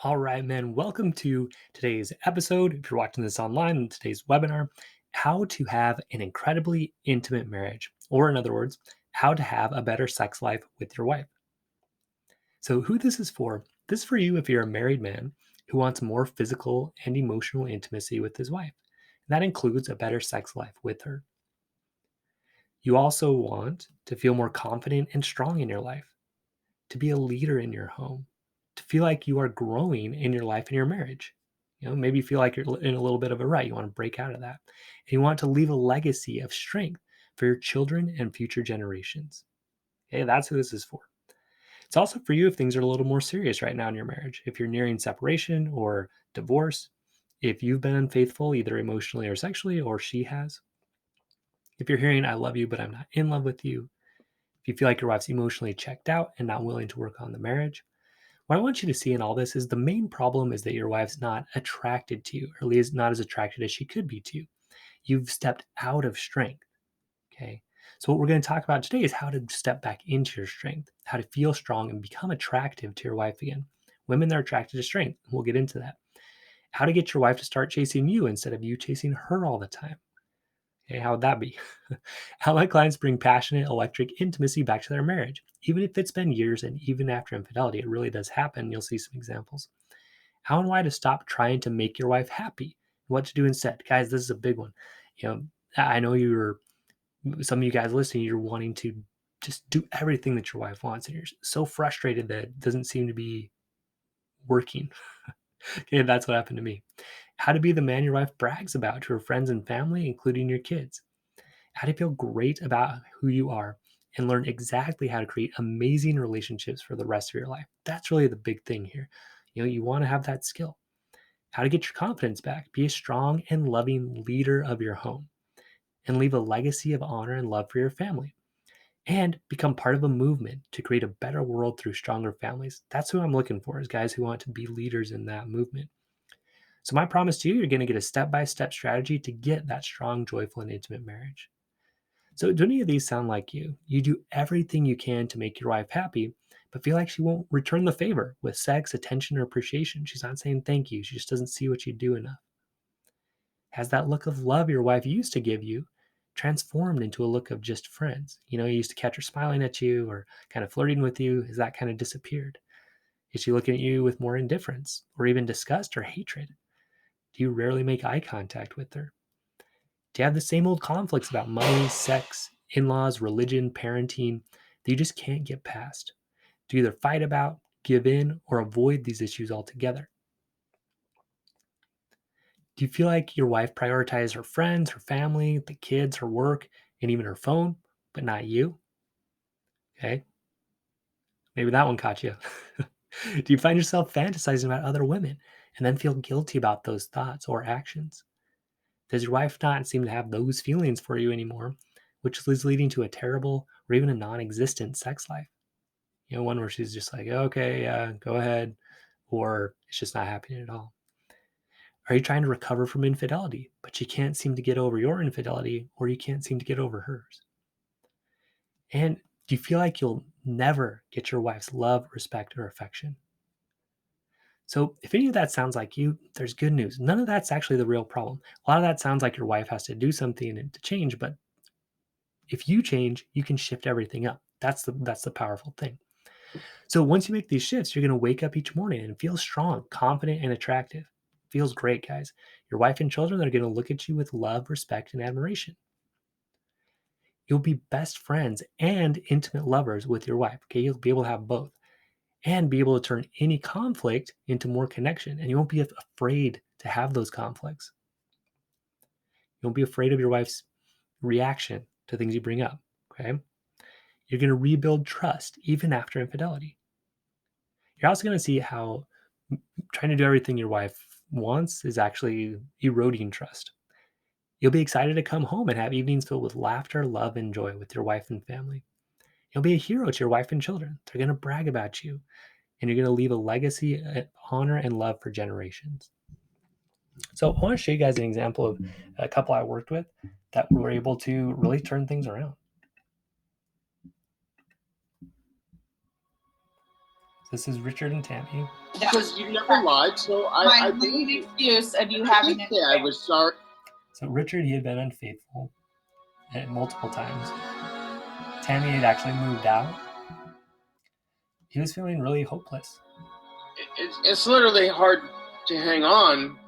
All right, man. Welcome to today's episode. If you're watching this online, today's webinar, how to have an incredibly intimate marriage, or in other words, how to have a better sex life with your wife. So, who this is for you if you're a married man who wants more physical and emotional intimacy with his wife. And that includes a better sex life with her. You also want to feel more confident and strong in your life, to be a leader in your home, to feel like you are growing in your life and your marriage. Maybe you feel like you're in a little bit of a rut. You want to break out of that. And you want to leave a legacy of strength for your children and future generations. Okay, that's who this is for. It's also for you if things are a little more serious right now in your marriage. If you're nearing separation or divorce, if you've been unfaithful, either emotionally or sexually, or she has. If you're hearing, I love you, but I'm not in love with you. If you feel like your wife's emotionally checked out and not willing to work on the marriage, what I want you to see in all this is the main problem is that your wife's not attracted to you, or at least not as attracted as she could be to you. You've stepped out of strength. Okay. So, what we're going to talk about today is how to step back into your strength, how to feel strong and become attractive to your wife again. Women are attracted to strength. We'll get into that. How to get your wife to start chasing you instead of you chasing her all the time. Okay, how would that be? How my clients bring passionate, electric intimacy back to their marriage, even if it's been years and even after infidelity. It really does happen. You'll see some examples. How and why to stop trying to make your wife happy. What to do instead. Guys, this is a big one. You know, I know some of you guys listening, you're wanting to just do everything that your wife wants, and you're so frustrated that it doesn't seem to be working. Okay, that's what happened to me. How to be the man your wife brags about to her friends and family, including your kids. How to feel great about who you are and learn exactly how to create amazing relationships for the rest of your life. That's really the big thing here. You want to have that skill. How to get your confidence back. Be a strong and loving leader of your home and leave a legacy of honor and love for your family. And become part of a movement to create a better world through stronger families. That's who I'm looking for, is guys who want to be leaders in that movement. So my promise to you, you're going to get a step-by-step strategy to get that strong, joyful, and intimate marriage. So, do any of these sound like you? You do everything you can to make your wife happy, but feel like she won't return the favor with sex, attention, or appreciation. She's not saying thank you. She just doesn't see what you do enough. Has that look of love your wife used to give you transformed into a look of just friends? You used to catch her smiling at you or kind of flirting with you. Has that kind of disappeared? Is she looking at you with more indifference or even disgust or hatred? Do you rarely make eye contact with her? Do you have the same old conflicts about money, sex, in laws, religion, parenting that you just can't get past? Do you either fight about, give in, or avoid these issues altogether? Do you feel like your wife prioritizes her friends, her family, the kids, her work, and even her phone, but not you? Okay, maybe that one caught you. Do you find yourself fantasizing about other women and then feel guilty about those thoughts or actions? Does your wife not seem to have those feelings for you anymore, which is leading to a terrible or even a non existent sex life? One where she's just like, okay, yeah, go ahead, or it's just not happening at all. Are you trying to recover from infidelity, but you can't seem to get over your infidelity, or you can't seem to get over hers? And do you feel like you'll never get your wife's love, respect, or affection? So, if any of that sounds like you, there's good news. None of that's actually the real problem. A lot of that sounds like your wife has to do something to change, but if you change, you can shift everything up. That's the powerful thing. So once you make these shifts, you're going to wake up each morning and feel strong, confident, and attractive. Feels great, guys. Your wife and children are going to look at you with love, respect, and admiration. You'll be best friends and intimate lovers with your wife. Okay, you'll be able to have both and be able to turn any conflict into more connection. And you won't be afraid to have those conflicts. You won't be afraid of your wife's reaction to things you bring up. Okay, you're going to rebuild trust even after infidelity. You're also going to see how trying to do everything your wife wants is actually eroding trust. You'll be excited to come home and have evenings filled with laughter, love, and joy with your wife and family. You'll be a hero to your wife and children. They're going to brag about you, and you're going to leave a legacy, honor, and love for generations. So, I want to show you guys an example of a couple I worked with that were able to really turn things around. So, This is Richard and Tammy. Because you never lied, so I made an excuse of you I having did say I was sorry. So Richard, he had been unfaithful multiple times. Tammy had actually moved out. He was feeling really hopeless. It's literally hard to hang on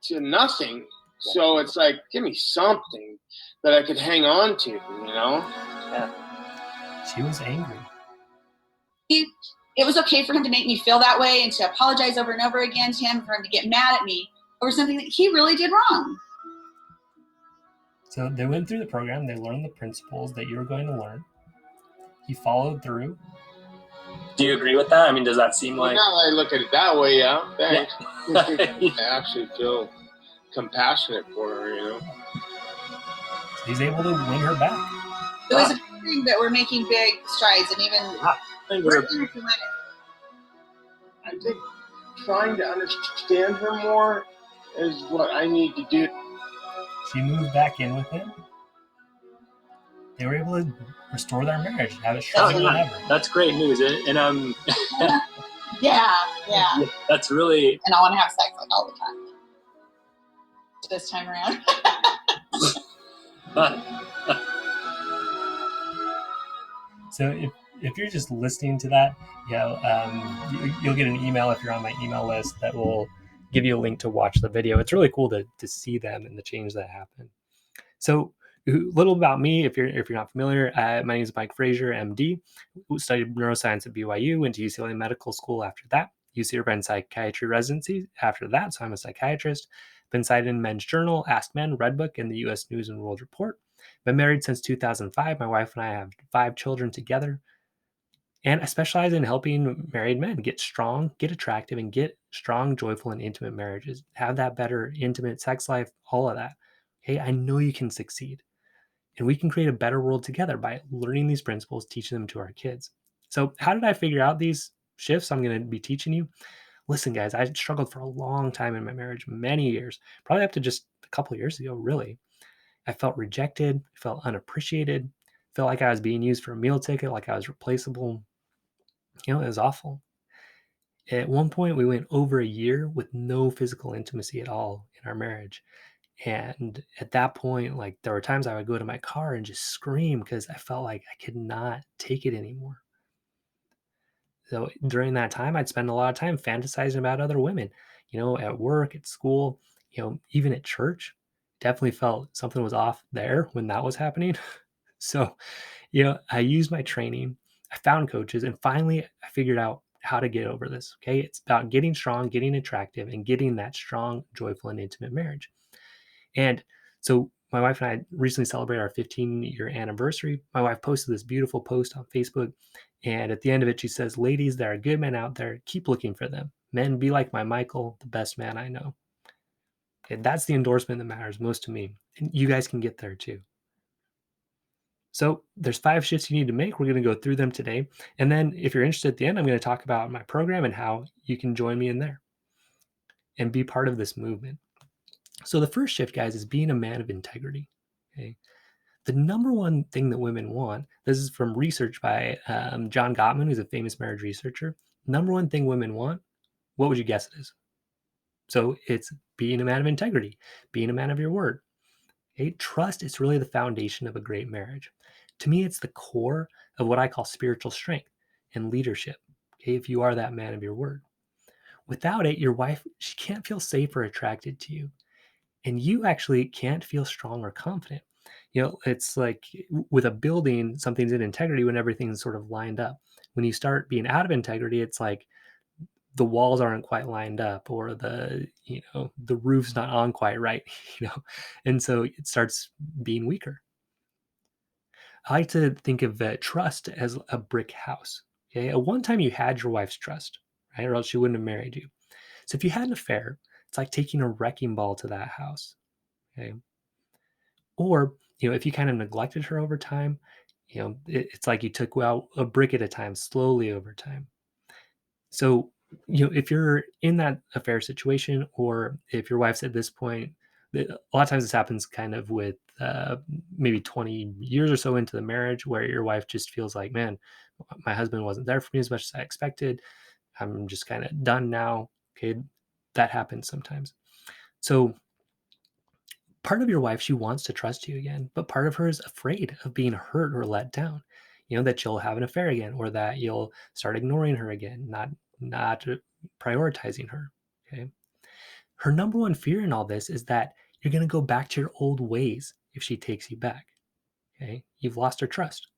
to nothing. So it's like, give me something that I could hang on to, you know? Yeah. She was angry. It was okay for him to make me feel that way and to apologize over and over again to him, for him to get mad at me over something that he really did wrong. So they went through the program. They learned the principles that you were going to learn. He followed through. Do you agree with that? I mean, does that seem like... Now I look at it that way, yeah. Thanks. Yeah. I actually feel compassionate for her, you know. So he's able to win her back. It was a thing that we're making big strides, and even I think trying to understand her more is what I need to do. She moved back in with him. They were able to restore their marriage, have it stronger than ever. That's great news, and yeah. That's really. And I want to have sex like all the time. This time around. So if you're just listening to that, you'll get an email if you're on my email list that will give you a link to watch the video. It's really cool to see them and the change that happened. So a little about me, if you're not familiar, my name is Mike Frazier, MD. Studied neuroscience at BYU, went to UCLA Medical School after that. UC Irvine psychiatry residency after that, so I'm a psychiatrist. Been cited in Men's Journal, Ask Men, Redbook, and the U.S. News and World Report. Been married since 2005. My wife and I have 5 children together. And I specialize in helping married men get strong, get attractive, and get strong, joyful, and intimate marriages. Have that better, intimate sex life, all of that. Okay, I know you can succeed. And we can create a better world together by learning these principles, teaching them to our kids. So how did I figure out these shifts I'm going to be teaching you? Listen, guys, I struggled for a long time in my marriage, many years, probably up to just a couple of years ago, really. I felt rejected, felt unappreciated, felt like I was being used for a meal ticket, like I was replaceable. It was awful. At one point, we went over a year with no physical intimacy at all in our marriage. And at that point, like, there were times I would go to my car and just scream because I felt like I could not take it anymore. So during that time, I'd spend a lot of time fantasizing about other women, at work, at school, even at church. Definitely felt something was off there when that was happening. So, I used my training, I found coaches, and finally I figured out how to get over this. Okay. It's about getting strong, getting attractive, and getting that strong, joyful, and intimate marriage. And so my wife and I recently celebrated our 15-year anniversary. My wife posted this beautiful post on Facebook. And at the end of it, she says, "Ladies, there are good men out there. Keep looking for them. Men, be like my Michael, the best man I know." Okay, that's the endorsement that matters most to me. And you guys can get there too. So there's 5 shifts you need to make. We're going to go through them today. And then if you're interested at the end, I'm going to talk about my program and how you can join me in there and be part of this movement. So the first shift, guys, is being a man of integrity. Okay. The number one thing that women want, this is from research by John Gottman, who's a famous marriage researcher. Number one thing women want, what would you guess it is? So it's being a man of integrity, being a man of your word. Okay? Trust is really the foundation of a great marriage. To me, it's the core of what I call spiritual strength and leadership. Okay? If you are that man of your word. Without it, your wife, she can't feel safe or attracted to you. And you actually can't feel strong or confident. It's like with a building, something's in integrity when everything's sort of lined up. When you start being out of integrity, it's like the walls aren't quite lined up, or the roof's not on quite right, and so it starts being weaker. I like to think of trust as a brick house. Okay, at one time you had your wife's trust, right, or else she wouldn't have married you. So if you had an affair, it's like taking a wrecking ball to that house. Okay. Or, if you kind of neglected her over time, it's like you took out a brick at a time, slowly over time. So, if you're in that affair situation, or if your wife's at this point, a lot of times this happens kind of with maybe 20 years or so into the marriage, where your wife just feels like, man, my husband wasn't there for me as much as I expected. I'm just kind of done now. Okay. That happens sometimes. So part of your wife, she wants to trust you again, but part of her is afraid of being hurt or let down. That you'll have an affair again, or that you'll start ignoring her again, not prioritizing her. Okay. Her number one fear in all this is that you're going to go back to your old ways if she takes you back. Okay. You've lost her trust.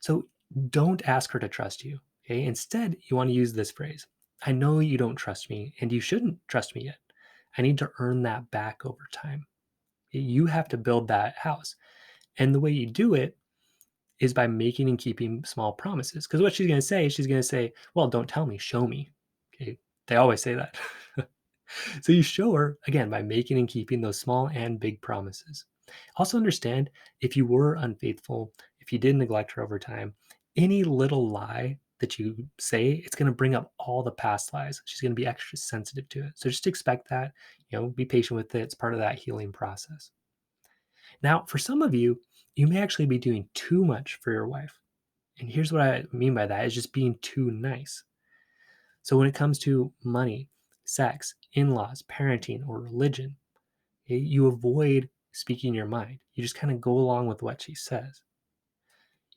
So don't ask her to trust you. Okay. Instead, you want to use this phrase: I know you don't trust me, and you shouldn't trust me yet. I need to earn that back over time. You have to build that house. And the way you do it is by making and keeping small promises. Because what she's going to say, well, don't tell me, show me. Okay. They always say that. So you show her, again, by making and keeping those small and big promises. Also understand, if you were unfaithful, if you did neglect her over time, any little lie that you say, it's going to bring up all the past lies. She's going to be extra sensitive to it. So just expect that, be patient with it. It's part of that healing process. Now, for some of you, you may actually be doing too much for your wife. And here's what I mean by that: is just being too nice. So when it comes to money, sex, in-laws, parenting, or religion, you avoid speaking your mind. You just kind of go along with what she says.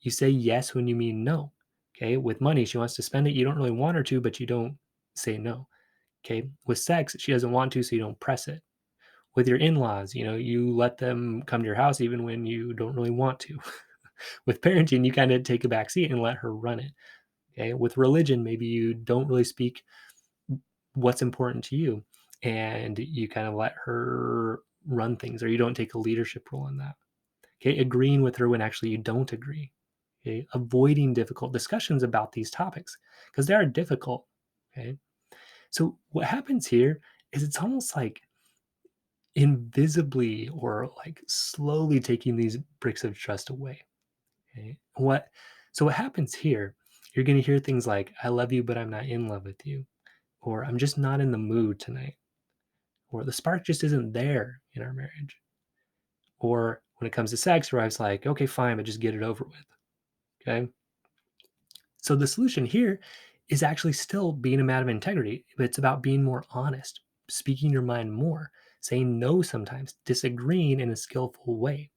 You say yes when you mean no. Okay. With money, she wants to spend it. You don't really want her to, but you don't say no. Okay. With sex, she doesn't want to, so you don't press it. With your in-laws, you let them come to your house even when you don't really want to. With parenting, you kind of take a back seat and let her run it. Okay. With religion, maybe you don't really speak what's important to you, and you kind of let her run things, or you don't take a leadership role in that. Okay. Agreeing with her when actually you don't agree. Okay. Avoiding difficult discussions about these topics because they are difficult. Okay. So what happens here is it's almost like invisibly or like slowly taking these bricks of trust away. Okay. What happens here, you're going to hear things like, I love you, but I'm not in love with you, or I'm just not in the mood tonight, or the spark just isn't there in our marriage. Or when it comes to sex, where I was like, okay, fine, but just get it over with. Okay. So the solution here is actually still being a man of integrity, but it's about being more honest, speaking your mind more, saying no sometimes, disagreeing in a skillful way.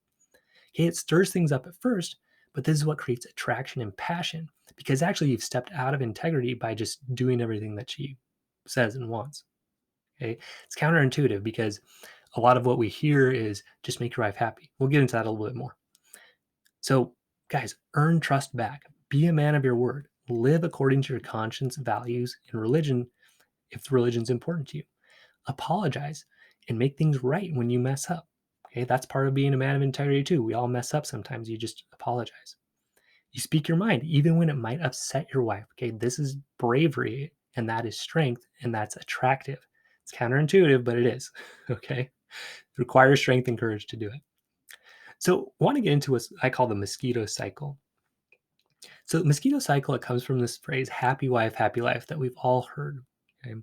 Okay, it stirs things up at first, but this is what creates attraction and passion, because actually you've stepped out of integrity by just doing everything that she says and wants. Okay, it's counterintuitive because a lot of what we hear is just make your wife happy. We'll get into that a little bit more. So, guys, earn trust back. Be a man of your word. Live according to your conscience, values, and religion if religion's important to you. Apologize and make things right when you mess up. Okay, that's part of being a man of integrity too. We all mess up sometimes. You just apologize. You speak your mind, even when it might upset your wife. Okay, this is bravery, and that is strength, and that's attractive. It's counterintuitive, but it is. Okay, it requires strength and courage to do it. So, I want to get into what I call the mosquito cycle. So, the mosquito cycle, it comes from this phrase, happy wife, happy life, that we've all heard. Okay?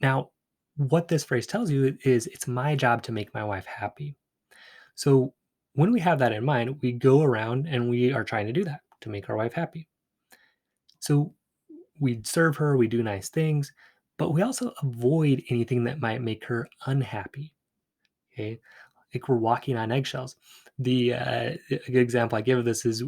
Now, what this phrase tells you is it's my job to make my wife happy. So, when we have that in mind, we go around and we are trying to do that to make our wife happy. So, we serve her, we do nice things, but we also avoid anything that might make her unhappy. Okay. Like we're walking on eggshells. A good example I give of this is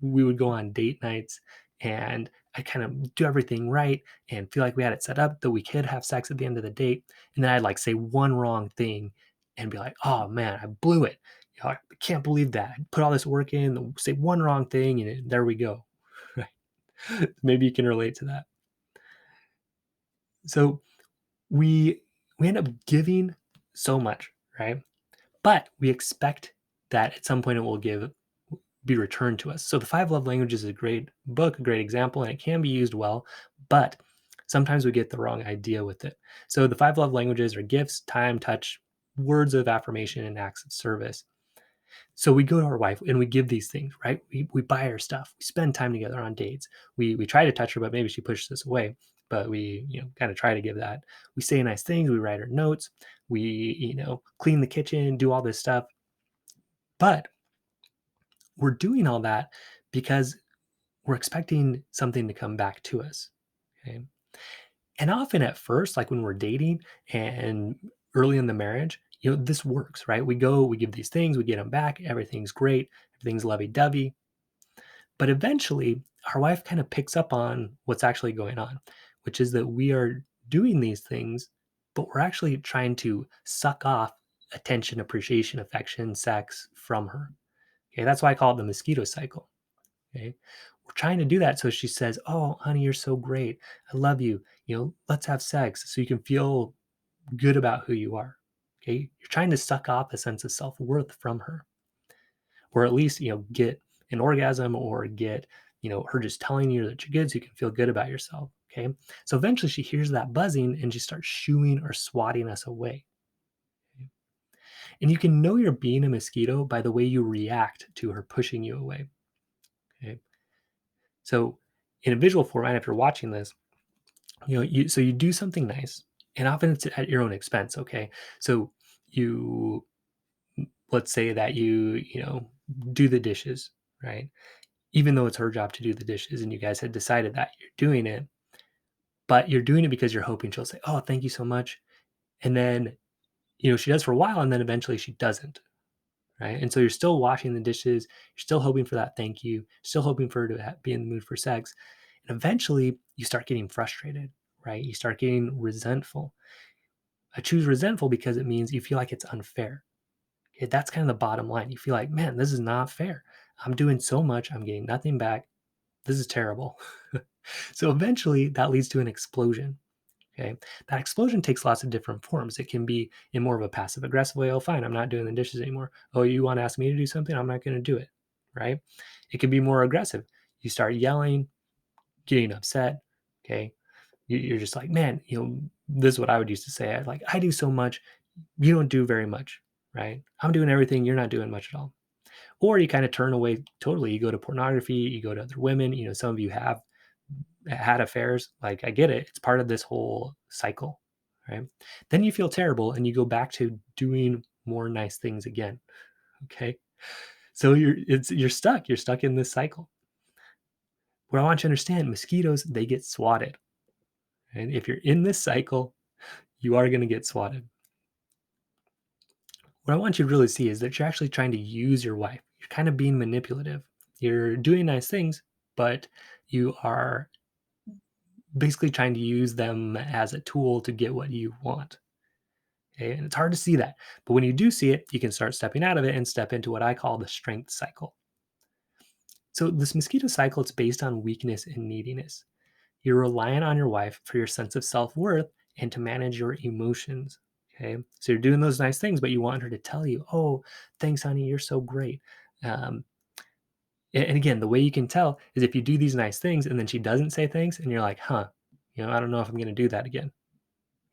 we would go on date nights, and I kind of do everything right and feel like we had it set up that we could have sex at the end of the date. And then I'd like say one wrong thing and be like, oh man, I blew it. I can't believe that. I put all this work in, say one wrong thing, and there we go. Right. Maybe you can relate to that. So we end up giving so much, right? But we expect that at some point it will be returned to us. So the Five Love Languages is a great book, a great example, and it can be used well, but sometimes we get the wrong idea with it. So the Five Love Languages are gifts, time, touch, words of affirmation, and acts of service. So we go to our wife and we give these things, right? We buy her stuff. We spend time together on dates. We try to touch her, but maybe she pushes us away. But we, kind of try to give that. We say nice things. We write her notes. We, clean the kitchen, do all this stuff. But we're doing all that because we're expecting something to come back to us. Okay. And often at first, like when we're dating and early in the marriage, this works, right? We go, we give these things, we get them back, everything's great, everything's lovey dovey. But eventually, our wife kind of picks up on what's actually going on, which is that we are doing these things, but we're actually trying to suck off attention, appreciation, affection, sex from her. Okay. That's why I call it the mosquito cycle. Okay. We're trying to do that. So she says, "Oh, honey, you're so great. I love you. Let's have sex so you can feel good about who you are." Okay. You're trying to suck off a sense of self worth from her, or at least, get an orgasm or get, her just telling you that you're good so you can feel good about yourself. Okay. So eventually she hears that buzzing and she starts shooing or swatting us away. Okay? And you can know you're being a mosquito by the way you react to her pushing you away. Okay. So in a visual format, if you're watching this, you do something nice, and often it's at your own expense. Okay. So you let's say that you do the dishes, right? Even though it's her job to do the dishes and you guys had decided that you're doing it, but you're doing it because you're hoping she'll say, "Oh, thank you so much." And then, she does for a while and then eventually she doesn't, right? And so you're still washing the dishes, you're still hoping for that thank you, still hoping for her to be in the mood for sex. And eventually you start getting frustrated, right? You start getting resentful. I choose resentful because it means you feel like it's unfair. Okay, that's kind of the bottom line. You feel like, man, this is not fair. I'm doing so much, I'm getting nothing back. This is terrible. So eventually that leads to an explosion. Okay. That explosion takes lots of different forms. It can be in more of a passive aggressive way. Oh, fine, I'm not doing the dishes anymore. Oh, you want to ask me to do something? I'm not going to do it. Right. It can be more aggressive. You start yelling, getting upset. Okay. You're just like, man, this is what I would used to say. I do so much. You don't do very much. Right. I'm doing everything. You're not doing much at all. Or you kind of turn away totally. You go to pornography, you go to other women. Some of you have had affairs. Like, I get it. It's part of this whole cycle, right? Then you feel terrible and you go back to doing more nice things again. Okay. So you're stuck. You're stuck in this cycle. What I want you to understand, mosquitoes, they get swatted. And if you're in this cycle, you are going to get swatted. What I want you to really see is that you're actually trying to use your wife. You're kind of being manipulative. You're doing nice things, but you are basically trying to use them as a tool to get what you want. Okay? And it's hard to see that. But when you do see it, you can start stepping out of it and step into what I call the strength cycle. So, this mosquito cycle, it's based on weakness and neediness. You're relying on your wife for your sense of self worth and to manage your emotions. Okay. So, you're doing those nice things, but you want her to tell you, "Oh, thanks, honey. You're so great." Um, and again, the way you can tell is if you do these nice things and then she doesn't say thanks, and you're like, huh, I don't know if I'm going to do that again.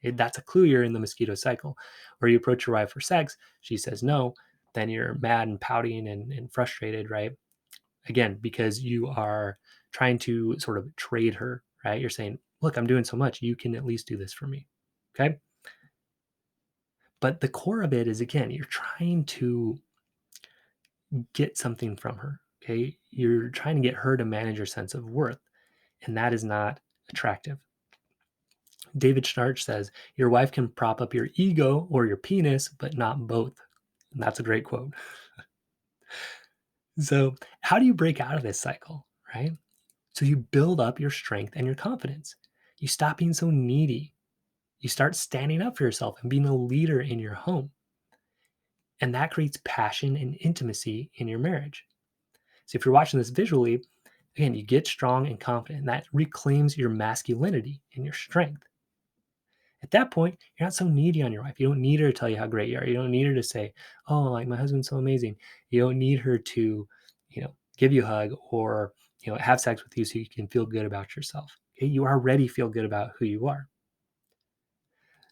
That's a clue you're in the mosquito cycle. Or you approach your wife for sex, she says no, then you're mad and pouting and frustrated, right? Again, because you are trying to sort of trade her, right? You're saying, look, I'm doing so much. You can at least do this for me. Okay. But the core of it is, again, you're trying to get something from her. Okay. You're trying to get her to manage your sense of worth. And that is not attractive. David Schnarch says, your wife can prop up your ego or your penis, but not both. And that's a great quote. So, how do you break out of this cycle, right? So, you build up your strength and your confidence. You stop being so needy. You start standing up for yourself and being a leader in your home. And that creates passion and intimacy in your marriage. So, if you're watching this visually, again, you get strong and confident, and that reclaims your masculinity and your strength. At that point, you're not so needy on your wife. You don't need her to tell you how great you are. You don't need her to say, "Oh, like my husband's so amazing." You don't need her to, give you a hug or, have sex with you so you can feel good about yourself. Okay? You already feel good about who you are.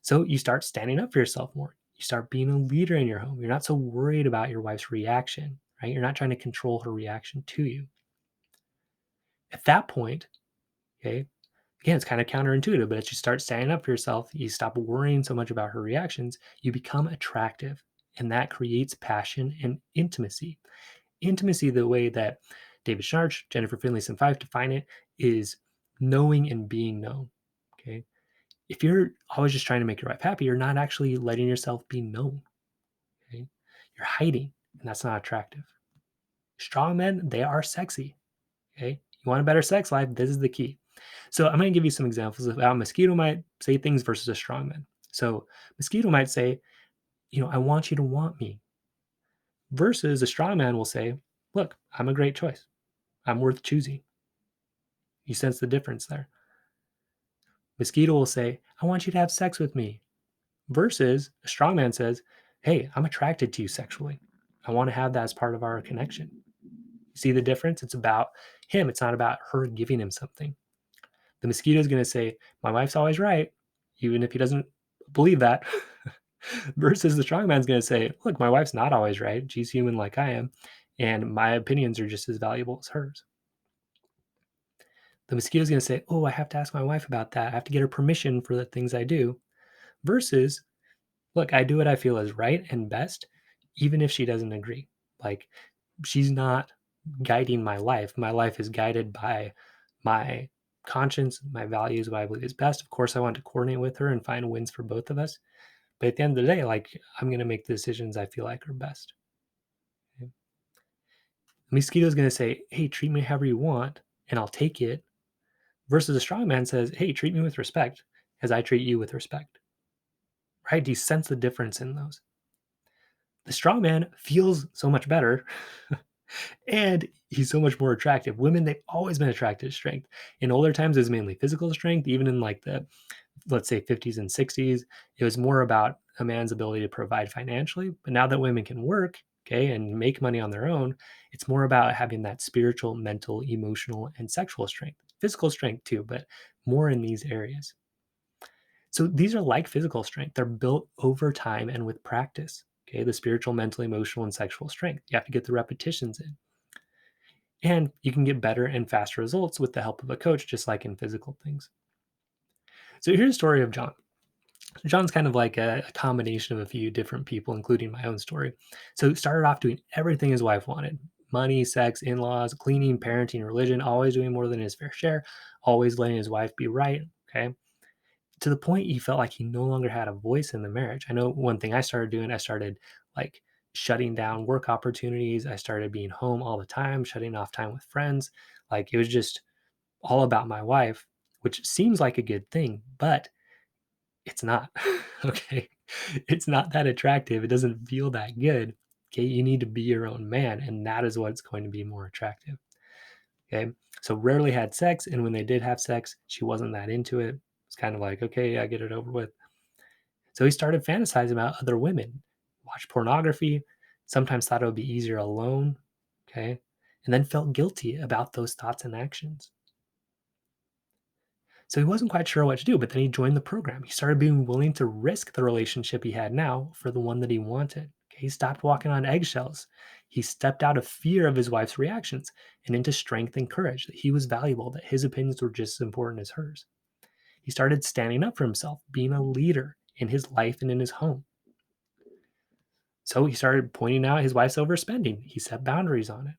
So you start standing up for yourself more. You start being a leader in your home. You're not so worried about your wife's reaction, right? You're not trying to control her reaction to you. At that point, okay, again, it's kind of counterintuitive, but as you start standing up for yourself, you stop worrying so much about her reactions, you become attractive. And that creates passion and intimacy. Intimacy, the way that David Schnarch, Jennifer Finlayson Fife define it, is knowing and being known. Okay. If you're always just trying to make your wife happy, you're not actually letting yourself be known. Okay. You're hiding, and that's not attractive. Strong men, they are sexy. Okay. You want a better sex life? This is the key. So I'm going to give you some examples of how a mosquito might say things versus a strong man. So mosquito might say, I want you to want me. Versus a strong man will say, look, I'm a great choice. I'm worth choosing. You sense the difference there. Mosquito will say, I want you to have sex with me. Versus a strong man says, hey, I'm attracted to you sexually. I want to have that as part of our connection. You see the difference? It's about him. It's not about her giving him something. The mosquito is going to say, my wife's always right, even if he doesn't believe that. Versus the strong man's going to say, look, my wife's not always right. She's human like I am. And my opinions are just as valuable as hers. The mosquito is going to say, oh, I have to ask my wife about that. I have to get her permission for the things I do. Versus, look, I do what I feel is right and best, even if she doesn't agree. Like, she's not guiding my life. My life is guided by my conscience, my values, what I believe is best. Of course, I want to coordinate with her and find wins for both of us. But at the end of the day, like, I'm going to make the decisions I feel like are best. Okay? The mosquito is going to say, hey, treat me however you want, and I'll take it. Versus a strong man says, hey, treat me with respect as I treat you with respect. Right? Do you sense the difference in those? The strong man feels so much better and he's so much more attractive. Women, they've always been attracted to strength. In older times, it was mainly physical strength. Even in like the, let's say, 50s and 60s, it was more about a man's ability to provide financially. But now that women can work, okay, and make money on their own, it's more about having that spiritual, mental, emotional, and sexual strength. Physical strength too, but more in these areas. So these are like physical strength. They're built over time and with practice. Okay, the spiritual, mental, emotional, and sexual strength. You have to get the repetitions in. And you can get better and faster results with the help of a coach, just like in physical things. So here's a story of John. John's kind of like a combination of a few different people, including my own story. So he started off doing everything his wife wanted: money, sex, in laws, cleaning, parenting, religion, always doing more than his fair share, always letting his wife be right. Okay. To the point he felt like he no longer had a voice in the marriage. I know one thing I started doing, I started like shutting down work opportunities. I started being home all the time, shutting off time with friends. Like it was just all about my wife, which seems like a good thing, but it's not. Okay. It's not that attractive. It doesn't feel that good. Okay. You need to be your own man, and that is what's going to be more attractive. Okay. So rarely had sex. And when they did have sex, she wasn't that into it. It's kind of like, okay, I get it over with. So he started fantasizing about other women, watched pornography, sometimes thought it would be easier alone. Okay. And then felt guilty about those thoughts and actions. So he wasn't quite sure what to do, but then he joined the program. He started being willing to risk the relationship he had now for the one that he wanted. Okay, he stopped walking on eggshells. He stepped out of fear of his wife's reactions and into strength and courage, that he was valuable, that his opinions were just as important as hers. He started standing up for himself, being a leader in his life and in his home. So he started pointing out his wife's overspending. He set boundaries on it.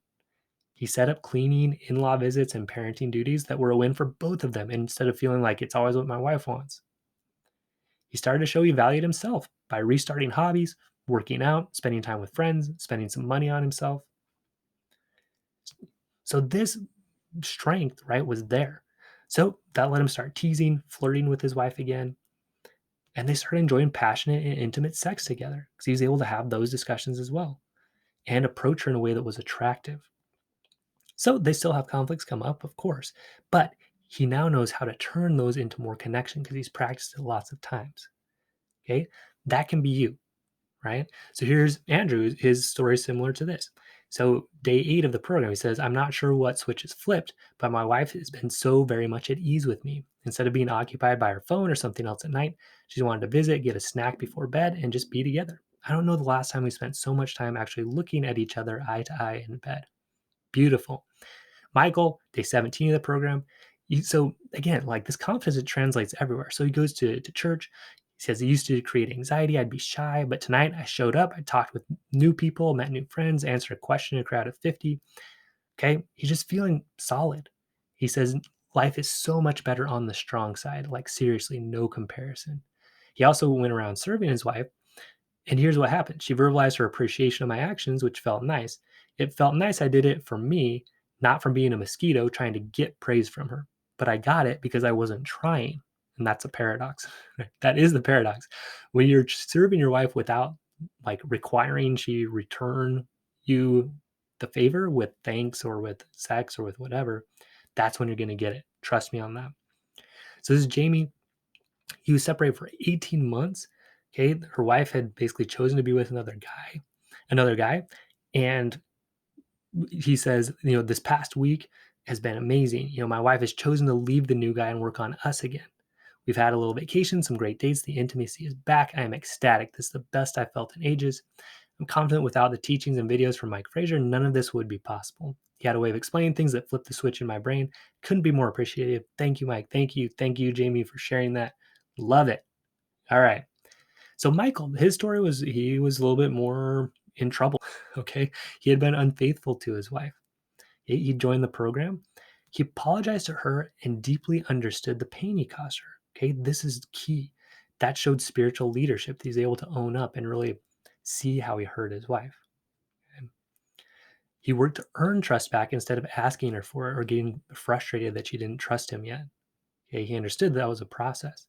He set up cleaning, in law visits, and parenting duties that were a win for both of them, instead of feeling like it's always what my wife wants. He started to show he valued himself by restarting hobbies, working out, spending time with friends, spending some money on himself. So this strength, right, was there. So that let him start teasing, flirting with his wife again. And they started enjoying passionate and intimate sex together because he was able to have those discussions as well and approach her in a way that was attractive. So they still have conflicts come up, of course, but he now knows how to turn those into more connection because he's practiced it lots of times. Okay. That can be you. Right? So here's Andrew. His story is similar to this. So day 8 of the program, he says, I'm not sure what switch is flipped, but my wife has been so very much at ease with me. Instead of being occupied by her phone or something else at night, she's wanted to visit, get a snack before bed, and just be together. I don't know the last time we spent so much time actually looking at each other eye to eye in bed. Beautiful. Michael, day 17 of the program. So again, like this confidence, it translates everywhere. So he goes to church. He says he used to create anxiety. I'd be shy, but tonight I showed up. I talked with new people, met new friends, answered a question in a crowd of 50. Okay. He's just feeling solid. He says, life is so much better on the strong side. Like, seriously, no comparison. He also went around serving his wife. And here's what happened. She verbalized her appreciation of my actions, which felt nice. It felt nice I did it for me, not from being a mosquito trying to get praise from her. But I got it because I wasn't trying. And that's a paradox. That is the paradox. When you're serving your wife without like requiring she return you the favor with thanks or with sex or with whatever, that's when you're going to get it. Trust me on that. So this is Jamie. He was separated for 18 months. Okay. Her wife had basically chosen to be with another guy. And he says, this past week has been amazing. My wife has chosen to leave the new guy and work on us again. We've had a little vacation, some great dates. The intimacy is back. I am ecstatic. This is the best I've felt in ages. I'm confident without the teachings and videos from Mike Frazier, none of this would be possible. He had a way of explaining things that flipped the switch in my brain. Couldn't be more appreciative. Thank you, Mike. Thank you. Thank you, Jamie, for sharing that. Love it. All right. So Michael, his story was he was a little bit more in trouble. Okay. He had been unfaithful to his wife. He joined the program. He apologized to her and deeply understood the pain he caused her. Okay. This is key. That showed spiritual leadership. He's able to own up and really see how he hurt his wife. Okay? He worked to earn trust back instead of asking her for it or getting frustrated that she didn't trust him yet. Okay, he understood that was a process.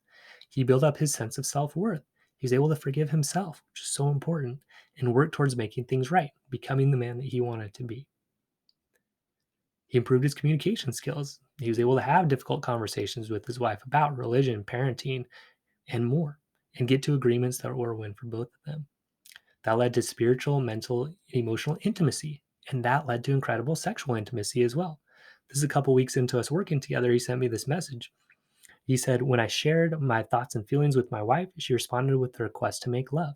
He built up his sense of self-worth. He was able to forgive himself, which is so important, and work towards making things right, becoming the man that he wanted to be. He improved his communication skills. He was able to have difficult conversations with his wife about religion, parenting, and more, and get to agreements that were a win for both of them. That led to spiritual, mental, emotional intimacy, and that led to incredible sexual intimacy as well. This is a couple weeks into us working together. He sent me this message. He said, when I shared my thoughts and feelings with my wife, she responded with the request to make love.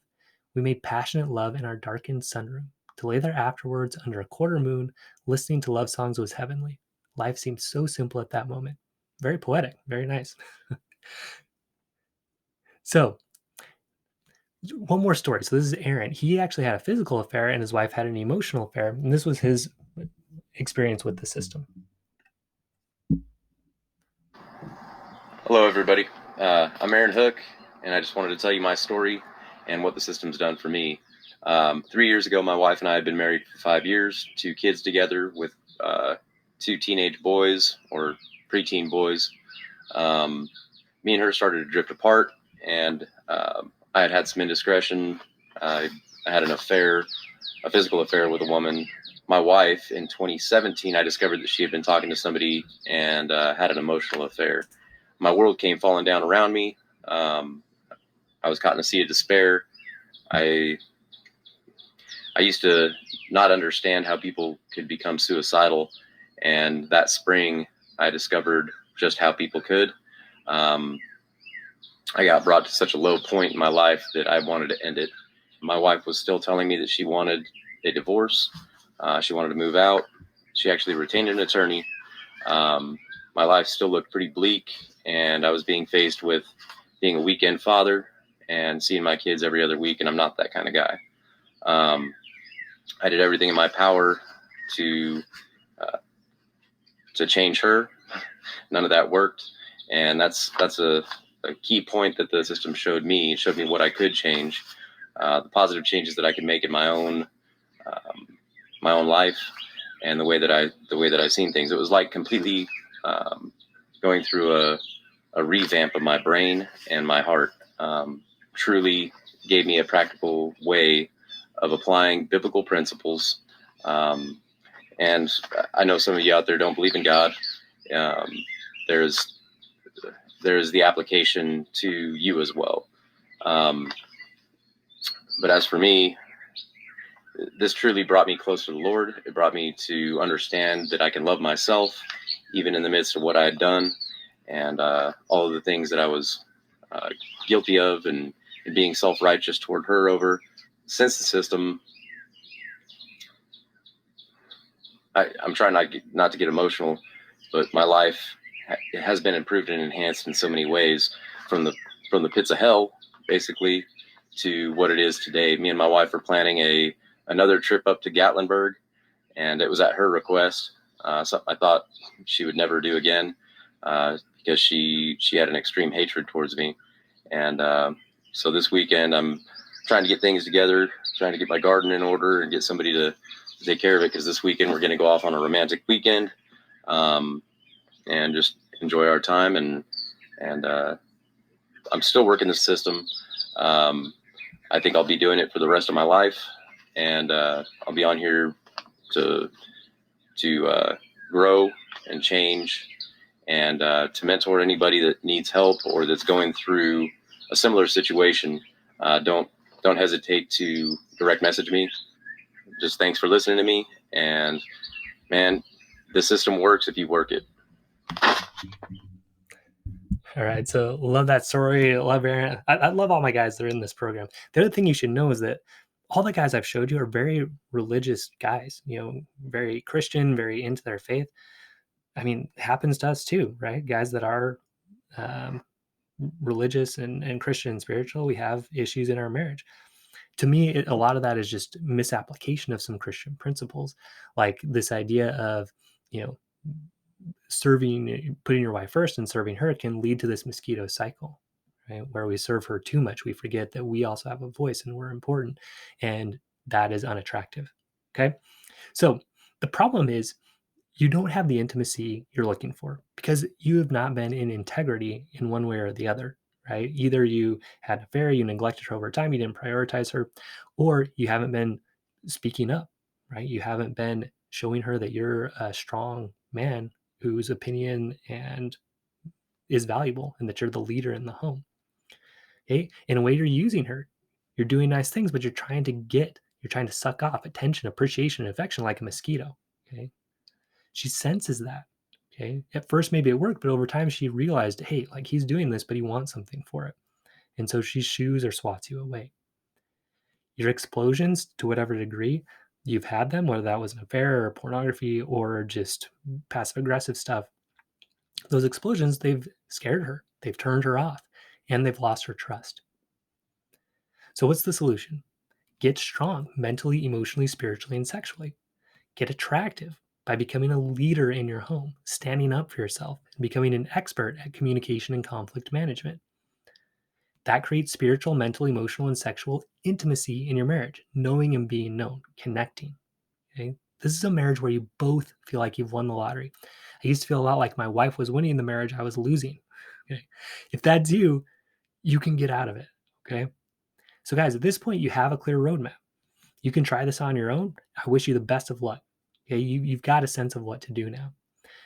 We made passionate love in our darkened sunroom. To lay there afterwards under a quarter moon, listening to love songs was heavenly. Life seemed so simple at that moment. Very poetic, very nice. So, one more story. So, this is Aaron. He actually had a physical affair, and his wife had an emotional affair. And this was his experience with the system. Hello, everybody. I'm Aaron Hook, and I just wanted to tell you my story and what the system's done for me. 3 years ago, my wife and I had been married for 5 years, 2 kids together with 2 teenage boys or preteen boys. Me and her started to drift apart, and I had some indiscretion. I had an affair, a physical affair with a woman. My wife, in 2017, I discovered that she had been talking to somebody and had an emotional affair. My world came falling down around me. I was caught in a sea of despair. I used to not understand how people could become suicidal, and that spring I discovered just how people could. I got brought to such a low point in my life that I wanted to end it. My wife was still telling me that she wanted a divorce. She wanted to move out. She actually retained an attorney. My life still looked pretty bleak, and I was being faced with being a weekend father and seeing my kids every other week, and I'm not that kind of guy. I did everything in my power to change her. None of that worked, and that's a key point that the system showed me. It showed me what I could change, the positive changes that I could make in my own life, and the way that I've seen things. It was like completely going through a revamp of my brain and my heart. Truly gave me a practical way of applying biblical principles. And I know some of you out there don't believe in God. There's the application to you as well. But as for me, this truly brought me closer to the Lord. It brought me to understand that I can love myself, even in the midst of what I had done, and all of the things that I was guilty of, and being self-righteous toward her over. Since the system, I'm trying not to get emotional, but my life has been improved and enhanced in so many ways, from the pits of hell, basically, to what it is today. Me and my wife are planning another trip up to Gatlinburg, and it was at her request, something I thought she would never do again. because she had an extreme hatred towards me. And so this weekend I'm trying to get things together, trying to get my garden in order and get somebody to take care of it, because this weekend we're going to go off on a romantic weekend, and just enjoy our time. And I'm still working the system. I think I'll be doing it for the rest of my life, and I'll be on here to grow and change, and to mentor anybody that needs help or that's going through a similar situation. Don't hesitate to direct message me. Just thanks for listening to me, and man, the system works if you work it. All right. So love that story. Love Aaron. I love all my guys that are in this program. The other thing you should know is that all the guys I've showed you are very religious guys, very Christian, very into their faith. I mean, it happens to us too, right? Guys that are um, religious and Christian and spiritual, we have issues in our marriage. To me, a lot of that is just misapplication of some Christian principles, like this idea of, putting your wife first and serving her can lead to this mosquito cycle, right? Where we serve her too much, we forget that we also have a voice and we're important, and that is unattractive. Okay. So the problem is you don't have the intimacy you're looking for because you have not been in integrity in one way or the other, right? Either you had an affair, you neglected her over time, you didn't prioritize her, or you haven't been speaking up, right? You haven't been showing her that you're a strong man whose opinion and is valuable and that you're the leader in the home. Okay. In a way, you're using her. You're doing nice things, but you're trying to suck off attention, appreciation, and affection like a mosquito. Okay. She senses that. Okay. At first, maybe it worked, but over time, she realized, hey, like he's doing this, but he wants something for it. And so she shoos or swats you away. Your explosions, to whatever degree you've had them, whether that was an affair or pornography or just passive aggressive stuff, those explosions, they've scared her, they've turned her off, and they've lost her trust. So, what's the solution? Get strong mentally, emotionally, spiritually, and sexually. Get attractive by becoming a leader in your home, standing up for yourself, and becoming an expert at communication and conflict management. That creates spiritual, mental, emotional, and sexual intimacy in your marriage, knowing and being known, connecting. Okay? This is a marriage where you both feel like you've won the lottery. I used to feel a lot like my wife was winning the marriage I was losing. Okay? If that's you, you can get out of it. Okay? So, guys, at this point, you have a clear roadmap. You can try this on your own. I wish you the best of luck. Okay? You've got a sense of what to do now.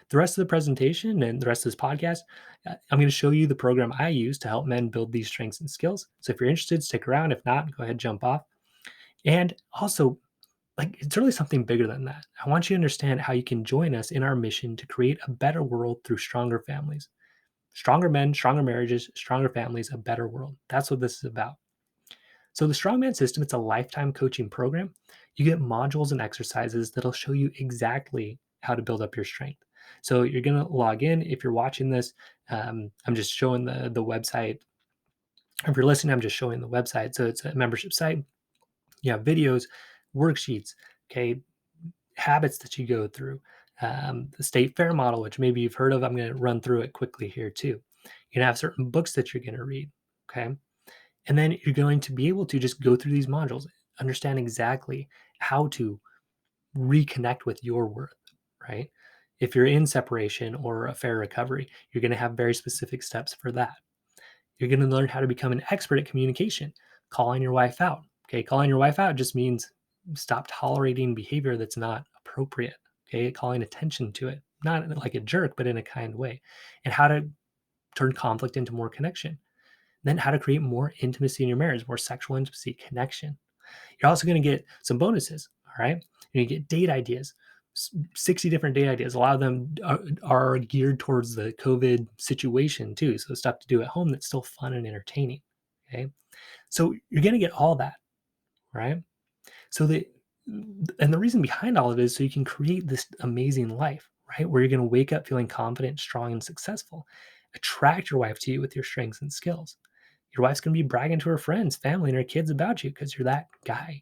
The rest of the presentation and the rest of this podcast, I'm going to show you the program I use to help men build these strengths and skills. So if you're interested, stick around. If not, go ahead, jump off. And also, it's really something bigger than that. I want you to understand how you can join us in our mission to create a better world through stronger families. Stronger men, stronger marriages, stronger families, a better world. That's what this is about. So the Strongman System, it's a lifetime coaching program. You get modules and exercises that'll show you exactly how to build up your strength. So you're going to log in. If you're watching this, I'm just showing the website. If you're listening, I'm just showing the website. So it's a membership site. You have videos, worksheets, okay, habits that you go through, the state fair model, which maybe you've heard of. I'm going to run through it quickly here too. You're going to have certain books that you're going to read, okay? And then you're going to be able to just go through these modules, understand exactly how to reconnect with your worth, right? If you're in separation or affair recovery, you're going to have very specific steps for that. You're going to learn how to become an expert at communication, calling your wife out. Okay, calling your wife out just means stop tolerating behavior that's not appropriate. Okay, calling attention to it, not like a jerk, but in a kind way, and how to turn conflict into more connection. Then how to create more intimacy in your marriage, more sexual intimacy, connection. You're also going to get some bonuses. All right. You're going to get date ideas, 60 different date ideas. A lot of them are geared towards the COVID situation too. So stuff to do at home that's still fun and entertaining. Okay. So you're going to get all that. Right. So and the reason behind all of it is so you can create this amazing life, right? Where you're going to wake up feeling confident, strong, and successful. Attract your wife to you with your strengths and skills. Your wife's going to be bragging to her friends, family, and her kids about you because you're that guy.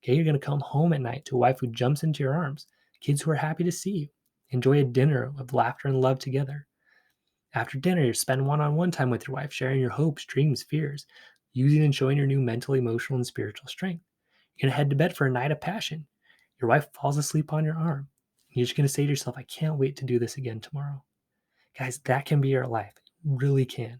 Okay, you're going to come home at night to a wife who jumps into your arms, kids who are happy to see you, enjoy a dinner of laughter and love together. After dinner, you spend one-on-one time with your wife, sharing your hopes, dreams, fears, using and showing your new mental, emotional, and spiritual strength. You're gonna head to bed for a night of passion. Your wife falls asleep on your arm. You're just gonna say to yourself, I can't wait to do this again tomorrow. Guys, that can be your life. It really can.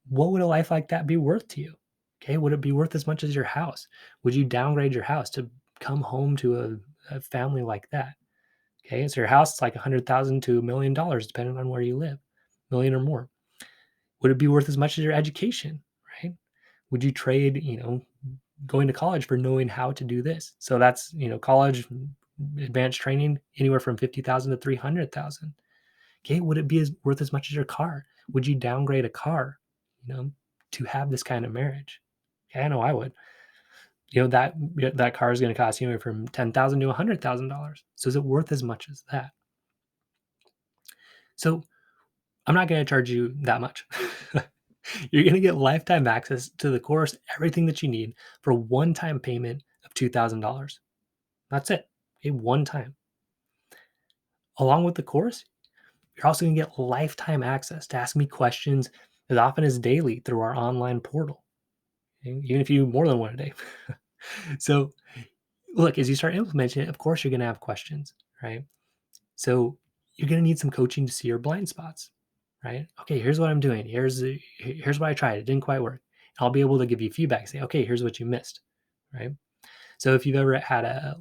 What would a life like that be worth to you? Okay, would it be worth as much as your house? Would you downgrade your house to come home to a family like that? Okay, so your house is like 100,000 to $1 million, depending on where you live, million or more. Would it be worth as much as your education? Right? Would you trade, going to college for knowing how to do this? So that's college, advanced training, anywhere from 50,000 to 300,000. Okay, would it be worth as much as your car? Would you downgrade a car, you know, to have this kind of marriage? Okay, I know I would. That car is going to cost you anywhere from $10,000 to $100,000. So is it worth as much as that? So I'm not going to charge you that much. You're going to get lifetime access to the course, everything that you need for a one-time payment of $2,000. That's it. Okay, one time. Along with the course, you're also going to get lifetime access to ask me questions as often as daily through our online portal, okay? Even if you more than one a day. So, look, as you start implementing it, of course, you're going to have questions, right? So, you're going to need some coaching to see your blind spots, right? Okay, here's what I'm doing. Here's what I tried. It didn't quite work. I'll be able to give you feedback. Say, okay, here's what you missed, right? So if you've ever had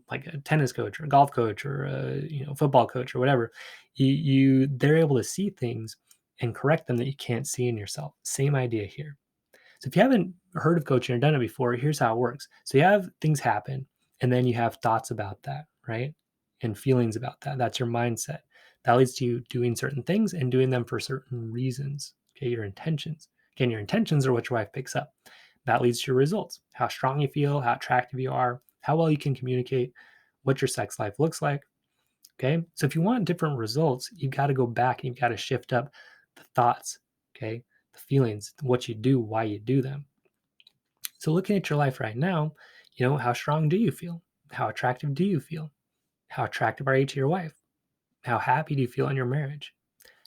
like a tennis coach or a golf coach or a football coach or whatever, they're able to see things and correct them that you can't see in yourself. Same idea here. So if you haven't heard of coaching or done it before, here's how it works. So you have things happen, and then you have thoughts about that, right? And feelings about that. That's your mindset. That leads to you doing certain things and doing them for certain reasons. Okay, your intentions. Again, your intentions are what your wife picks up. That leads to your results. How strong you feel, how attractive you are, how well you can communicate, what your sex life looks like. Okay. So if you want different results, you've got to go back and you've got to shift up the thoughts. Okay. The feelings, what you do, why you do them. So looking at your life right now, how strong do you feel? How attractive do you feel? How attractive are you to your wife? How happy do you feel in your marriage?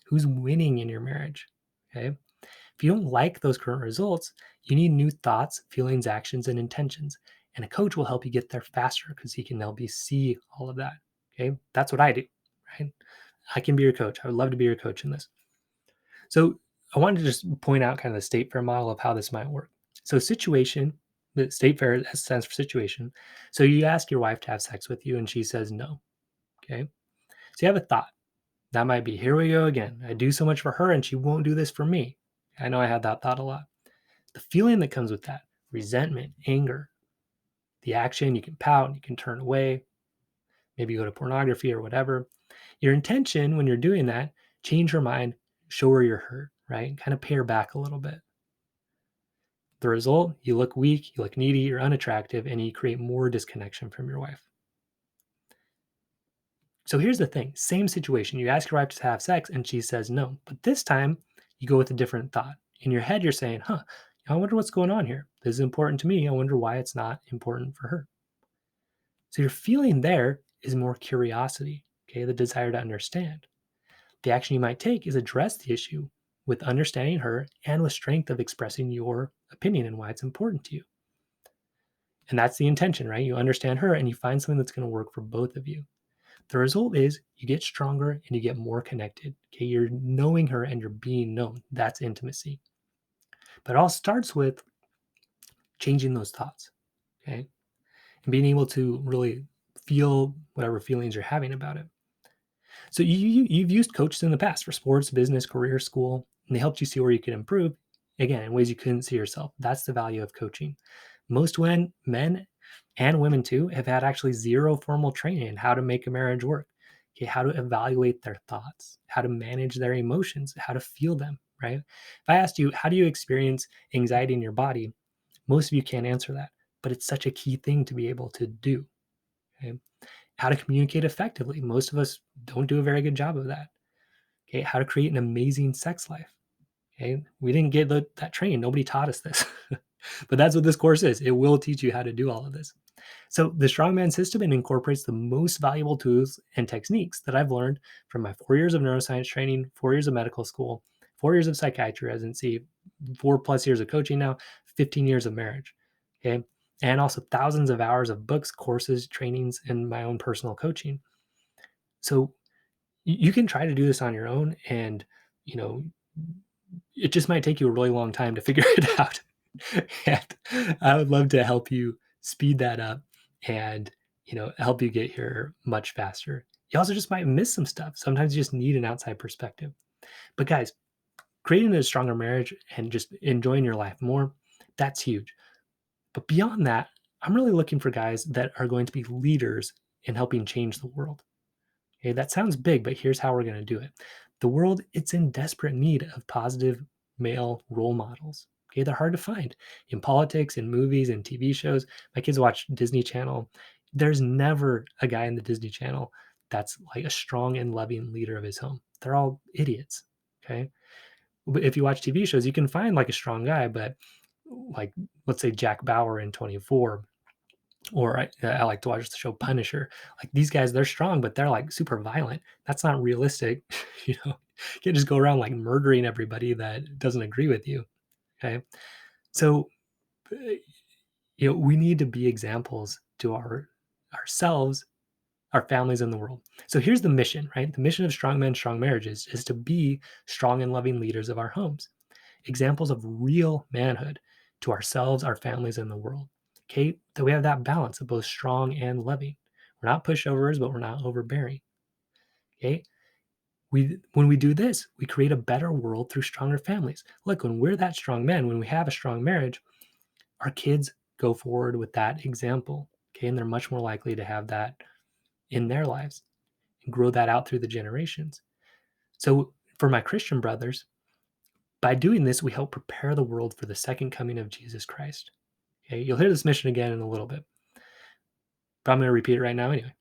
Who's winning in your marriage? Okay. If you don't like those current results, you need new thoughts, feelings, actions, and intentions. And a coach will help you get there faster because he can help you see all of that. Okay. That's what I do, right? I can be your coach. I would love to be your coach in this. So I wanted to just point out kind of the state fair model of how this might work. So situation, the state fair stands for situation. So you ask your wife to have sex with you and she says no. Okay. So you have a thought. That might be, here we go again. I do so much for her and she won't do this for me. I know I had that thought a lot. The feeling that comes with that, resentment, anger, the action, you can pout, you can turn away, maybe go to pornography or whatever. Your intention when you're doing that, change her mind, show her you're hurt, right? Kind of pay her back a little bit. The result, you look weak, you look needy, you're unattractive, and you create more disconnection from your wife. So here's the thing, same situation. You ask your wife to have sex and she says no, but this time you go with a different thought. In your head, you're saying, I wonder what's going on here. This is important to me. I wonder why it's not important for her. So your feeling there is more curiosity, okay, the desire to understand. The action you might take is address the issue with understanding her and with strength of expressing your opinion and why it's important to you. And that's the intention, right? You understand her and you find something that's going to work for both of you. The result is you get stronger and you get more connected. Okay, you're knowing her and you're being known. That's intimacy. But it all starts with changing those thoughts. Okay, and being able to really feel whatever feelings you're having about it. So you've used coaches in the past for sports, business, career, school, and they helped you see where you could improve. Again, in ways you couldn't see yourself. That's the value of coaching. Most men and women too have had actually zero formal training in how to make a marriage work. Okay, how to evaluate their thoughts, how to manage their emotions, how to feel them, right? If I asked you, how do you experience anxiety in your body? Most of you can't answer that, but it's such a key thing to be able to do. Okay? How to communicate effectively. Most of us don't do a very good job of that. Okay, how to create an amazing sex life. Okay, we didn't get that training. Nobody taught us this. But that's what this course is. It will teach you how to do all of this. So the strongman system, it incorporates the most valuable tools and techniques that I've learned from my 4 years of neuroscience training, 4 years of medical school, 4 years of psychiatry residency, 4+ years of coaching now, 15 years of marriage. Okay. And also thousands of hours of books, courses, trainings, and my own personal coaching. So you can try to do this on your own, and you know, it just might take you a really long time to figure it out. And I would love to help you speed that up and, help you get here much faster. You also just might miss some stuff. Sometimes you just need an outside perspective. But guys, creating a stronger marriage and just enjoying your life more, that's huge. But beyond that, I'm really looking for guys that are going to be leaders in helping change the world. Okay, that sounds big, but here's how we're going to do it. The world, it's in desperate need of positive male role models. Okay, they're hard to find in politics, in movies, and TV shows. My kids watch Disney Channel. There's never a guy in the Disney Channel that's like a strong and loving leader of his home. They're all idiots. Okay. But if you watch TV shows, you can find like a strong guy, but like, let's say Jack Bauer in 24, or I like to watch the show Punisher. Like these guys, they're strong, but they're like super violent. That's not realistic. You can't just go around like murdering everybody that doesn't agree with you. Okay. So, uh, we need to be examples to ourselves, our families, and the world. So here's the mission, right? The mission of Strong Men, Strong Marriages is to be strong and loving leaders of our homes, examples of real manhood to ourselves, our families, and the world. Okay, that we have that balance of both strong and loving. We're not pushovers, but we're not overbearing. Okay, when we do this, we create a better world through stronger families. Look, when we're that strong men, when we have a strong marriage, our kids go forward with that example. Okay, and they're much more likely to have that in their lives and grow that out through the generations. So, for my Christian brothers, by doing this, we help prepare the world for the second coming of Jesus Christ. Okay, you'll hear this mission again in a little bit, but I'm going to repeat it right now anyway.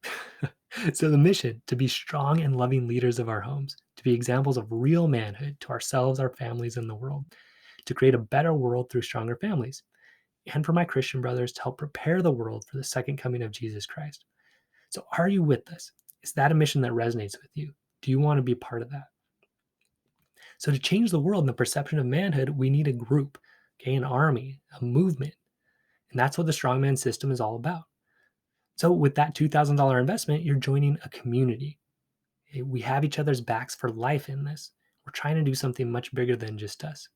So, the mission to be strong and loving leaders of our homes, to be examples of real manhood to ourselves, our families, and the world, to create a better world through stronger families, and for my Christian brothers to help prepare the world for the second coming of Jesus Christ. So, are you with this? Is that a mission that resonates with you? Do you want to be part of that? So, to change the world and the perception of manhood, we need a group, okay, an army, a movement. And that's what the strongman system is all about. So, with that $2,000 investment, you're joining a community. Okay? We have each other's backs for life in this. We're trying to do something much bigger than just us.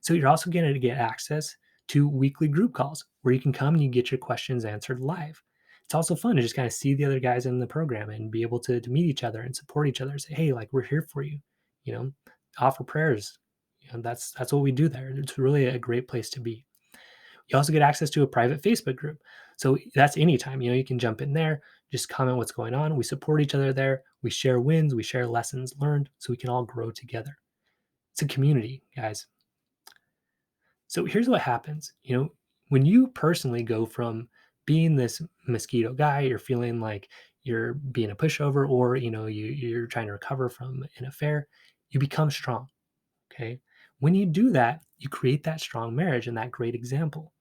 So, you're also going to get access to weekly group calls where you can come and you get your questions answered live. It's also fun to just kind of see the other guys in the program and be able to meet each other and support each other. Say, hey, like we're here for you. You know, offer prayers. That's what we do there. It's really a great place to be. You also get access to a private Facebook group. So that's anytime, you can jump in there, just comment what's going on. We support each other there. We share wins, we share lessons learned so we can all grow together. It's a community, guys. So here's what happens. When you personally go from being this mosquito guy, you're feeling like you're being a pushover, or you're trying to recover from an affair, you become strong. Okay. When you do that, you create that strong marriage and that great example.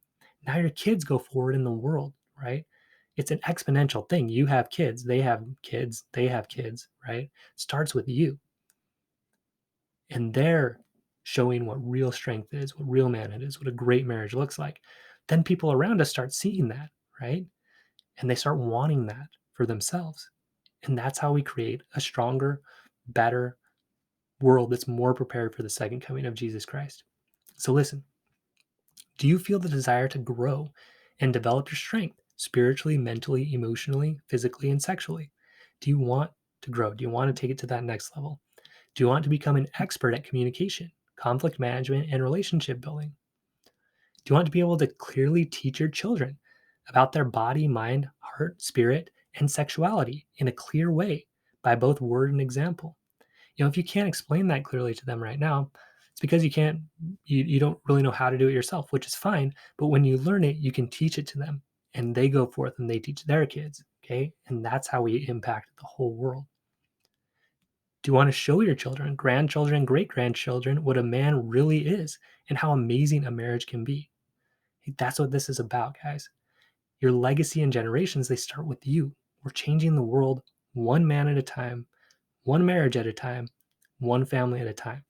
Now your kids go forward in the world, right? It's an exponential thing. You have kids, they have kids, right? It starts with you. And they're showing what real strength is, what real manhood is, what a great marriage looks like. Then people around us start seeing that, right? And they start wanting that for themselves. And that's how we create a stronger, better world that's more prepared for the second coming of Jesus Christ. So listen, do you feel the desire to grow and develop your strength spiritually, mentally, emotionally, physically, and sexually? Do you want to grow? Do you want to take it to that next level? Do you want to become an expert at communication, conflict management, and relationship building? Do you want to be able to clearly teach your children about their body, mind, heart, spirit, and sexuality in a clear way by both word and example? If you can't explain that clearly to them right now, it's because you don't really know how to do it yourself, which is fine. But when you learn it, you can teach it to them and they go forth and they teach their kids. Okay. And that's how we impact the whole world. Do you want to show your children, grandchildren, great grandchildren, what a man really is and how amazing a marriage can be? That's what this is about, guys. Your legacy and generations, they start with you. We're changing the world one man at a time, one marriage at a time, one family at a time.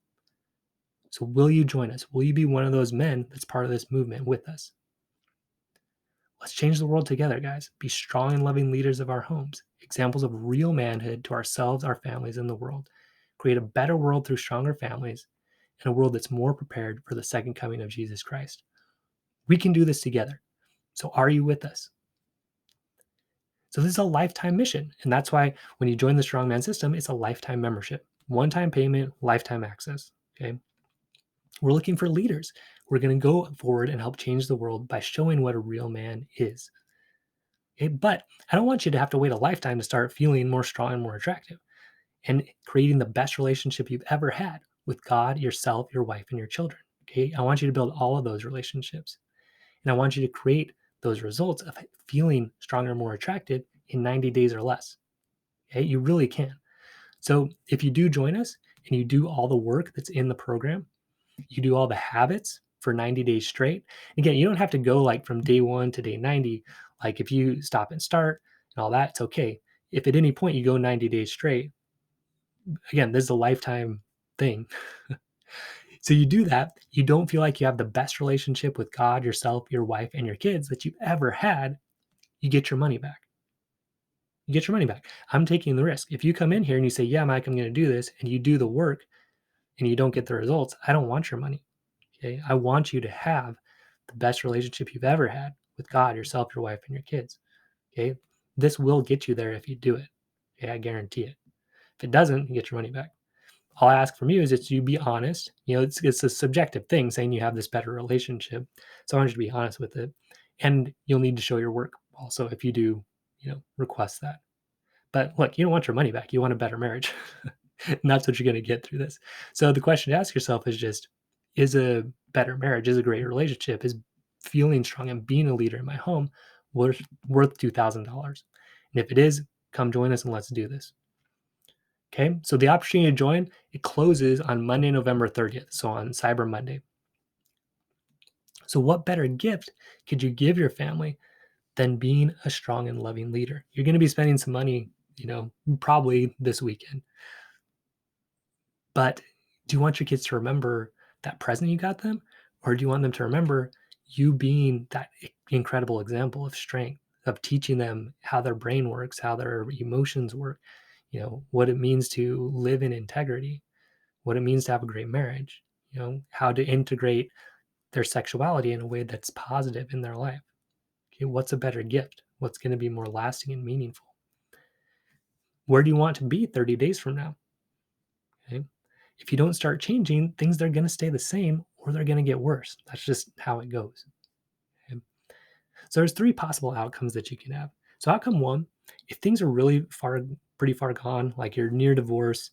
So will you join us? Will you be one of those men that's part of this movement with us? Let's change the world together, guys. Be strong and loving leaders of our homes, examples of real manhood to ourselves, our families, and the world. Create a better world through stronger families and a world that's more prepared for the second coming of Jesus Christ. We can do this together. So are you with us? So this is a lifetime mission. And that's why when you join the Strongman system, it's a lifetime membership, one-time payment, lifetime access. Okay. We're looking for leaders. We're going to go forward and help change the world by showing what a real man is. Okay. But I don't want you to have to wait a lifetime to start feeling more strong and more attractive and creating the best relationship you've ever had with God, yourself, your wife, and your children. Okay. I want you to build all of those relationships. And I want you to create those results of feeling stronger, more attractive in 90 days or less. Okay, you really can. So if you do join us and you do all the work that's in the program, you do all the habits for 90 days straight. Again, you don't have to go like from day 1 to day 90. Like if you stop and start and all that, it's okay. If at any point you go 90 days straight, again, this is a lifetime thing. So you do that, you don't feel like you have the best relationship with God, yourself, your wife, and your kids that you've ever had, you get your money back. You get your money back. I'm taking the risk. If you come in here and you say, yeah, Mike, I'm going to do this, and you do the work and you don't get the results, I don't want your money. Okay. I want you to have the best relationship you've ever had with God, yourself, your wife, and your kids. Okay. This will get you there if you do it. Okay. I guarantee it. If it doesn't, you get your money back. All I ask from you is that you be honest. It's a subjective thing saying you have this better relationship. So I want you to be honest with it. And you'll need to show your work also if you do, request that. But look, you don't want your money back. You want a better marriage. And that's what you're going to get through this. So the question to ask yourself is just, is a better marriage, is a great relationship, is feeling strong and being a leader in my home worth $2,000? And if it is, come join us and let's do this. Okay, so the opportunity to join, it closes on Monday, November 30th, so on Cyber Monday. So what better gift could you give your family than being a strong and loving leader? You're going to be spending some money, probably this weekend. But do you want your kids to remember that present you got them? Or do you want them to remember you being that incredible example of strength, of teaching them how their brain works, how their emotions work, what it means to live in integrity, what it means to have a great marriage, how to integrate their sexuality in a way that's positive in their life? Okay, what's a better gift? What's going to be more lasting and meaningful? Where do you want to be 30 days from now? Okay. If you don't start changing, things are going to stay the same or they're going to get worse. That's just how it goes. Okay. So there's 3 possible outcomes that you can have. So outcome 1, if things are really pretty far gone, like you're near divorce,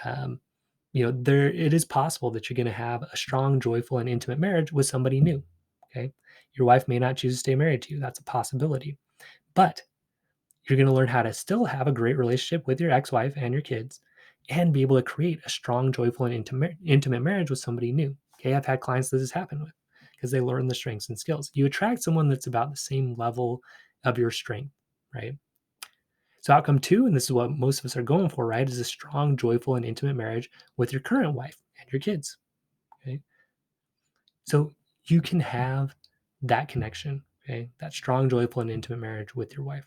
it is possible that you're going to have a strong, joyful, and intimate marriage with somebody new. Okay. Your wife may not choose to stay married to you. That's a possibility. But you're going to learn how to still have a great relationship with your ex-wife and your kids and be able to create a strong, joyful, and intimate marriage with somebody new. Okay, I've had clients that this happened with because they learn the strengths and skills. You attract someone that's about the same level of your strength, right? So outcome 2, and this is what most of us are going for, right, is a strong, joyful, and intimate marriage with your current wife and your kids. Okay, so you can have that connection, okay, that strong, joyful, and intimate marriage with your wife.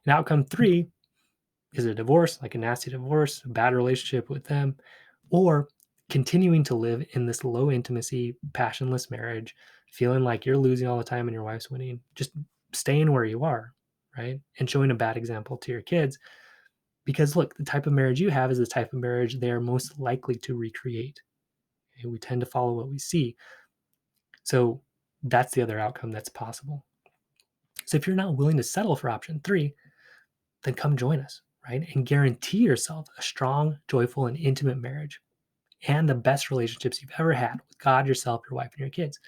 And outcome 3 is a divorce, like a nasty divorce, a bad relationship with them, or continuing to live in this low intimacy, passionless marriage, feeling like you're losing all the time and your wife's winning, just staying where you are, right? And showing a bad example to your kids. Because look, the type of marriage you have is the type of marriage they are most likely to recreate. Okay? We tend to follow what we see. So that's the other outcome that's possible. So if you're not willing to settle for option 3, then come join us, right? And guarantee yourself a strong, joyful, and intimate marriage and the best relationships you've ever had with God, yourself, your wife, and your kids.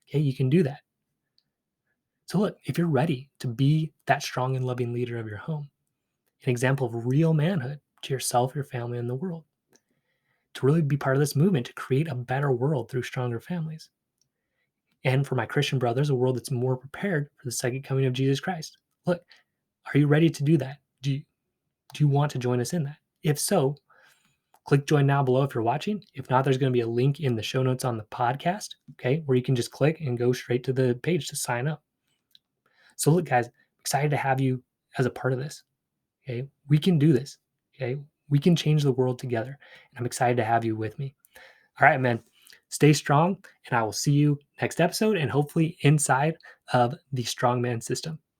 Okay, you can do that. So look, if you're ready to be that strong and loving leader of your home, an example of real manhood to yourself, your family, and the world, to really be part of this movement to create a better world through stronger families, and for my Christian brothers, a world that's more prepared for the second coming of Jesus Christ. Look, are you ready to do that? Do you want to join us in that? If so, click join now below if you're watching. If not, there's going to be a link in the show notes on the podcast, okay, where you can just click and go straight to the page to sign up. So look, guys, I'm excited to have you as a part of this. Okay, we can do this. Okay, we can change the world together, and I'm excited to have you with me. All right, man. Stay strong, and I will see you next episode and hopefully inside of the strongman system.